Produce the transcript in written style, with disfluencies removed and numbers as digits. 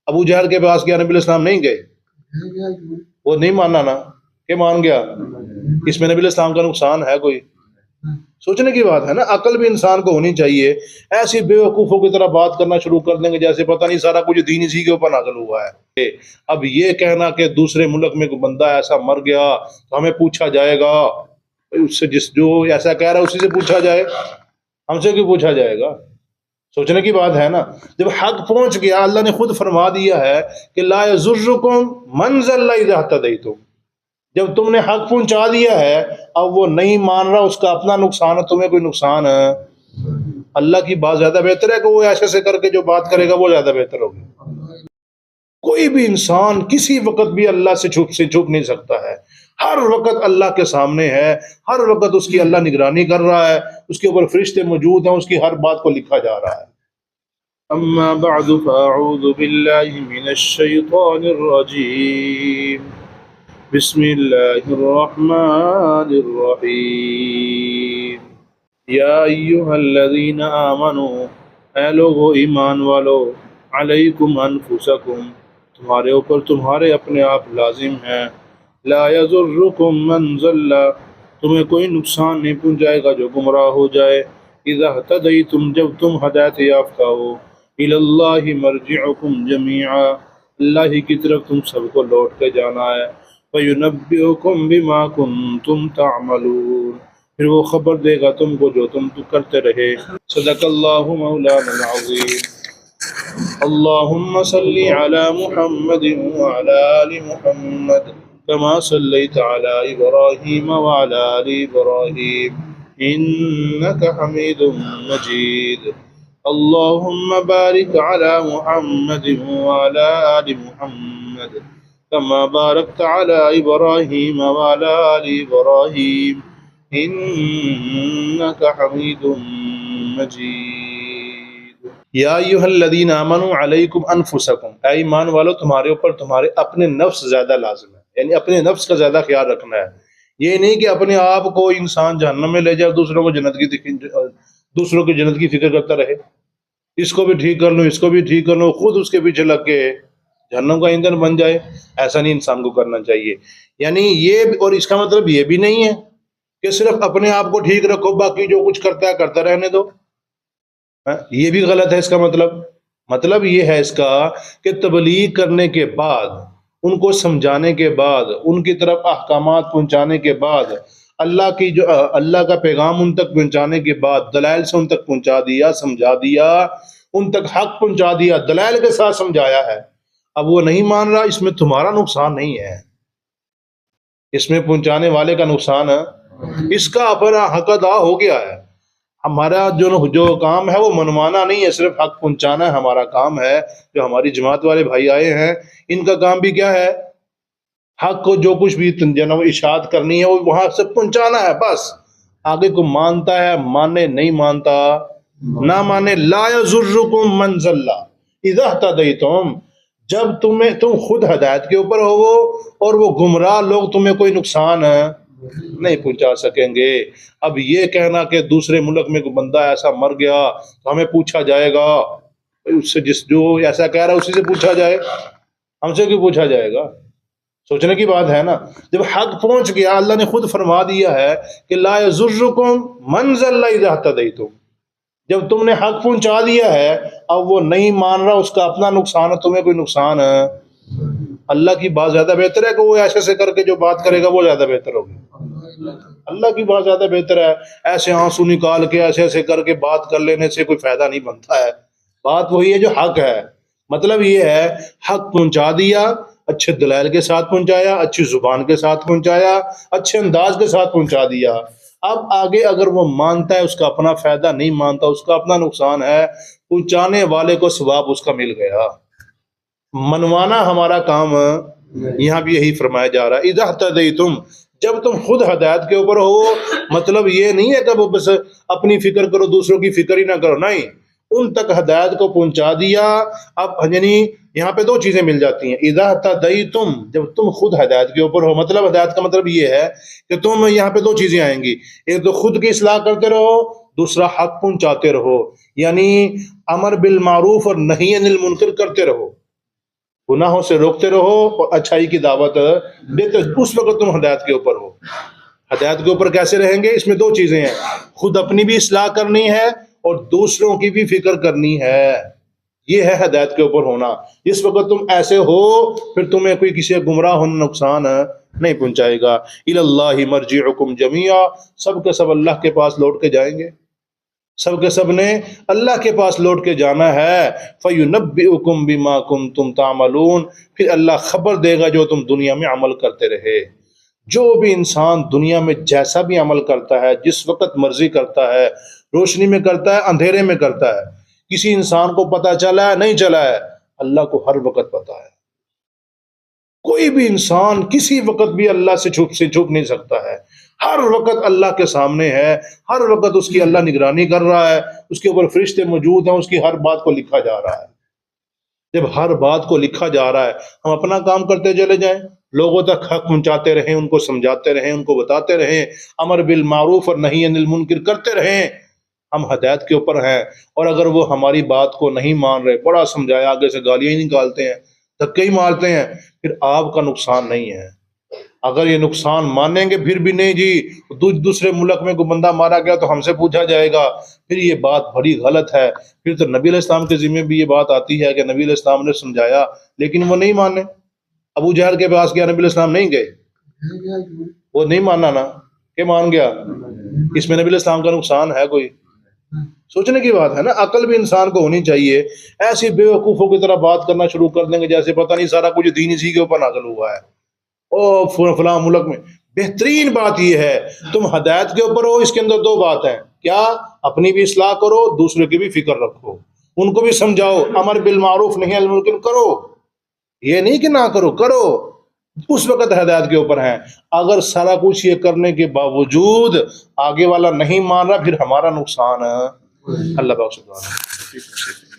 ابو جہل کے پاس کیا نبی علیہ السلام نہیں گئے؟ وہ نہیں ماننا نا کہ مان گیا، اس میں نبی علیہ السلام کا نقصان ہے کوئی؟ سوچنے کی بات ہے نا، عقل بھی انسان کو ہونی چاہیے۔ ایسی بے وقوفوں کی طرح بات کرنا شروع کر دیں گے جیسے پتہ نہیں سارا کچھ دین اسی کے اوپر نازل ہوا ہے۔ اب یہ کہنا کہ دوسرے ملک میں کوئی بندہ ایسا مر گیا تو ہمیں پوچھا جائے گا، اس سے جو ایسا کہہ رہا ہے اسی سے پوچھا جائے، ہم سے کیوں پوچھا جائے گا؟ سوچنے کی بات ہے نا۔ جب حق پہنچ گیا، اللہ نے خود فرما دیا ہے کہ لا یضرکم من ضل اذا اهتدیتم، جب تم نے حق پہنچا دیا ہے، اب وہ نہیں مان رہا، اس کا اپنا نقصان ہے، تمہیں کوئی نقصان ہے؟ اللہ کی بات زیادہ بہتر ہے کہ وہ ایسے سے کر کے جو بات کرے گا وہ زیادہ بہتر ہوگی۔ کوئی بھی انسان کسی وقت بھی اللہ سے چھپ نہیں سکتا ہے، ہر وقت اللہ کے سامنے ہے، ہر وقت اس کی اللہ نگرانی کر رہا ہے، اس کے اوپر فرشتے موجود ہیں، اس کی ہر بات کو لکھا جا رہا ہے۔ اما بعد فاعوذ باللہ من الشیطان الرجیم، بسم اللہ الرحمن الرحیم، یا ایہا الذین آمنوا، اے لوگو ایمان والو، علیکم انفسکم، تمہارے اوپر تمہارے اپنے آپ لازم ہے، لا یضرکم من ضل، تمہیں کوئی نقصان نہیں پہنچائے گا جو گمراہ ہو جائے، اذا اہتدیتم، جب تم ہدایت یافتہ ہو، الی اللہ مرجعکم جمیعا، اللہ ہی کی طرف تم سب کو لوٹ کے جانا ہے، فینبئکم بما کنتم تعملون، پھر وہ خبر دے گا تم کو جو تم کرتے رہے۔ صدق اللہ مولانا العظیم۔ اللہم صلی علی محمد وعلی آل محمد کما صلیت علی ابراہیم وعلی آل ابراہیم انک حمید مجید۔ اللہم بارک علی محمد وعلی آل محمد کما بارکت علی ابراہیم وعلی آل ابراہیم انک حمید مجید۔ یا ایھا الذین آمنوا علیکم انفسکم، اے ایمان والو تمہارے اوپر تمہارے اپنے نفس زیادہ لازم ہے، یعنی اپنے نفس کا زیادہ خیال رکھنا ہے۔ یہ نہیں کہ اپنے آپ کو انسان جہنم میں لے جائے اور دوسروں کی جنت کی فکر کرتا رہے، اس کو بھی ٹھیک کر لوں، اس کو بھی ٹھیک کر لوں، خود اس کے پیچھے لگ کے جہنم کا ایندھن بن جائے۔ ایسا نہیں انسان کو کرنا چاہیے۔ یعنی یہ، اور اس کا مطلب یہ بھی نہیں ہے کہ صرف اپنے آپ کو ٹھیک رکھو، باقی جو کچھ کرتا ہے کرتا رہنے دو، یہ بھی غلط ہے۔ اس کا مطلب یہ ہے اس کا کہ تبلیغ کرنے کے بعد، ان کو سمجھانے کے بعد، ان کی طرف احکامات پہنچانے کے بعد، اللہ کا پیغام ان تک پہنچانے کے بعد، دلائل سے ان تک پہنچا دیا، سمجھا دیا، ان تک حق پہنچا دیا، دلائل کے ساتھ سمجھایا ہے، اب وہ نہیں مان رہا، اس میں تمہارا نقصان نہیں ہے، اس میں پہنچانے والے کا نقصان ہے، اس کا اپنا حق ادا ہو گیا ہے۔ ہمارا جو کام ہے وہ منوانا نہیں ہے، صرف حق پہنچانا ہے ہمارا کام ہے۔ جو ہماری جماعت والے بھائی آئے ہیں، ان کا کام بھی کیا ہے؟ حق کو جو کچھ بھی اشاعت کرنی ہے وہ وہاں سے پہنچانا ہے، بس۔ آگے کو مانتا ہے مانے، نہیں مانتا نہ مانے۔ لا یضرکم من ضل اذا اہتدیتم، جب تم خود ہدایت کے اوپر ہو اور وہ گمراہ لوگ تمہیں کوئی نقصان نہیں پہنچا سکیں گے۔ اب یہ کہنا کہ دوسرے ملک میں کوئی بندہ ایسا مر گیا تو ہمیں پوچھا جائے گا، اس سے جو ایسا کہہ رہا ہے اسی سے پوچھا جائے، ہم سے کیوں پوچھا جائے گا؟ سوچنے کی بات ہے نا۔ جب حق پہنچ گیا، اللہ نے خود فرما دیا ہے کہ لا یضرکم من ضل اذا اہتدیتم، جب تم نے حق پہنچا دیا ہے، اب وہ نہیں مان رہا، اس کا اپنا نقصان ہے، تمہیں کوئی نقصان ہے؟ اللہ کی بات زیادہ بہتر ہے کہ وہ ایسے سے کر کے جو بات کرے گا وہ زیادہ بہتر ہوگی۔ اللہ کی بات زیادہ بہتر ہے۔ ایسے آنسو نکال کے ایسے کر کے بات کر لینے سے کوئی فائدہ نہیں بنتا ہے۔ بات وہی ہے جو حق ہے۔ مطلب یہ ہے حق پہنچا دیا، اچھے دلائل کے ساتھ پہنچایا، اچھی زبان کے ساتھ پہنچایا، اچھے انداز کے ساتھ پہنچا دیا۔ اب آگے اگر وہ مانتا ہے اس کا اپنا فائدہ، نہیں مانتا اس کا اپنا نقصان ہے، پہنچانے والے کو ثواب اس کا مل گیا۔ منوانا ہمارا کام، یہاں بھی یہی فرمایا جا رہا ہے اذا اہتدیتم، جب تم خود ہدایت کے اوپر ہو۔ مطلب یہ نہیں ہے کہ وہ بس اپنی فکر کرو، دوسروں کی فکر ہی نہ کرو، نہیں، ان تک ہدایت کو پہنچا دیا۔ اب یعنی یہاں پہ دو چیزیں مل جاتی ہیں، اذا اہتدیتم، جب تم خود ہدایت کے اوپر ہو۔ مطلب ہدایت کا مطلب یہ ہے کہ تم، یہاں پہ دو چیزیں آئیں گی، ایک تو خود کی اصلاح کرتے رہو، دوسرا حق پہنچاتے رہو، یعنی امر بالمعروف اور نہی عن المنکر کرتے رہو۔ گناہوں سے روکتے رہو اور اچھائی کی دعوت دیتے، اس وقت تم ہدایت کے اوپر ہو۔ ہدایت کے اوپر کیسے رہیں گے؟ اس میں دو چیزیں ہیں، خود اپنی بھی اصلاح کرنی ہے اور دوسروں کی بھی فکر کرنی ہے، یہ ہے ہدایت کے اوپر ہونا۔ اس وقت تم ایسے ہو پھر تمہیں کوئی کسی گمراہ ہونے نقصان نہیں پہنچائے گا۔ الی اللہ مرجعکم جمیعا، سب کے سب اللہ کے پاس لوٹ کے جائیں گے، سب کے سب نے اللہ کے پاس لوٹ کے جانا ہے۔ فَيُنَبِّئُكُم بِمَا كُنتُمْ تَعْمَلُونَ، پھر اللہ خبر دے گا جو تم دنیا میں عمل کرتے رہے۔ جو بھی انسان دنیا میں جیسا بھی عمل کرتا ہے، جس وقت مرضی کرتا ہے، روشنی میں کرتا ہے، اندھیرے میں کرتا ہے، کسی انسان کو پتہ چلا ہے نہیں چلا ہے، اللہ کو ہر وقت پتہ ہے۔ کوئی بھی انسان کسی وقت بھی اللہ سے چھپ نہیں سکتا ہے، ہر وقت اللہ کے سامنے ہے، ہر وقت اس کی اللہ نگرانی کر رہا ہے، اس کے اوپر فرشتے موجود ہیں، اس کی ہر بات کو لکھا جا رہا ہے۔ جب ہر بات کو لکھا جا رہا ہے، ہم اپنا کام کرتے چلے جائیں، لوگوں تک حق پہنچاتے رہیں، ان کو سمجھاتے رہیں، ان کو بتاتے رہیں، امر بالمعروف اور نہی عن المنکر کرتے رہیں، ہم ہدایت کے اوپر ہیں۔ اور اگر وہ ہماری بات کو نہیں مان رہے، بڑا سمجھایا، آگے سے گالیاں ہی نکالتے ہیں، دھکے ہی مارتے ہیں، پھر آپ کا نقصان نہیں ہے۔ اگر یہ نقصان مانیں گے پھر بھی نہیں جی، دوسرے ملک میں کوئی بندہ مارا گیا تو ہم سے پوچھا جائے گا، پھر یہ بات بڑی غلط ہے۔ پھر تو نبی علیہ السلام کے ذمہ بھی یہ بات آتی ہے کہ نبی علیہ السلام نے سمجھایا لیکن وہ نہیں مانے۔ ابو جہل کے پاس گیا، نبی علیہ السلام نہیں گئے، وہ نہیں مانا نا کہ مان گیا، اس میں نبی علیہ السلام کا نقصان ہے کوئی؟ سوچنے کی بات ہے نا، عقل بھی انسان کو ہونی چاہیے۔ ایسی بے وقوفوں کی طرح بات کرنا شروع کر دیں گے جیسے پتہ نہیں سارا کچھ دین اسی کے اوپر نازل ہوا ہے۔ او فلاں ملک میں، بہترین بات یہ ہے تم ہدایت کے اوپر ہو، اس کے اندر دو بات ہیں، کیا؟ اپنی بھی اصلاح کرو، دوسرے کی بھی فکر رکھو، ان کو بھی سمجھاؤ، امر بالمعروف نہی عن المنکر کرو، یہ نہیں کہ نہ کرو، کرو، اس وقت ہدایت کے اوپر ہیں۔ اگر سارا کچھ یہ کرنے کے باوجود آگے والا نہیں مان رہا، پھر ہمارا نقصان ہے۔ اللہ پاک سبحانہ